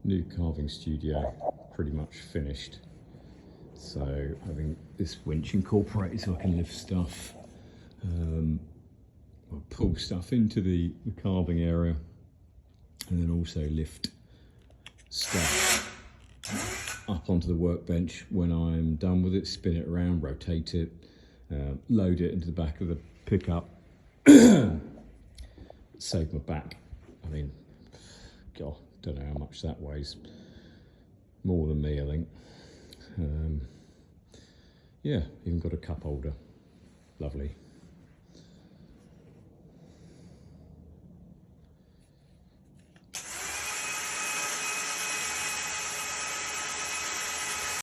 new carving studio pretty much finished. So having this winch incorporated so I can lift stuff, or pull stuff into the carving area, and then also lift stuff up onto the workbench when I'm done with it, spin it around, rotate it, load it into the back of the pickup. Save my back. I mean, God, don't know how much that weighs. More than me, I think. Yeah, even got a cup holder. Lovely.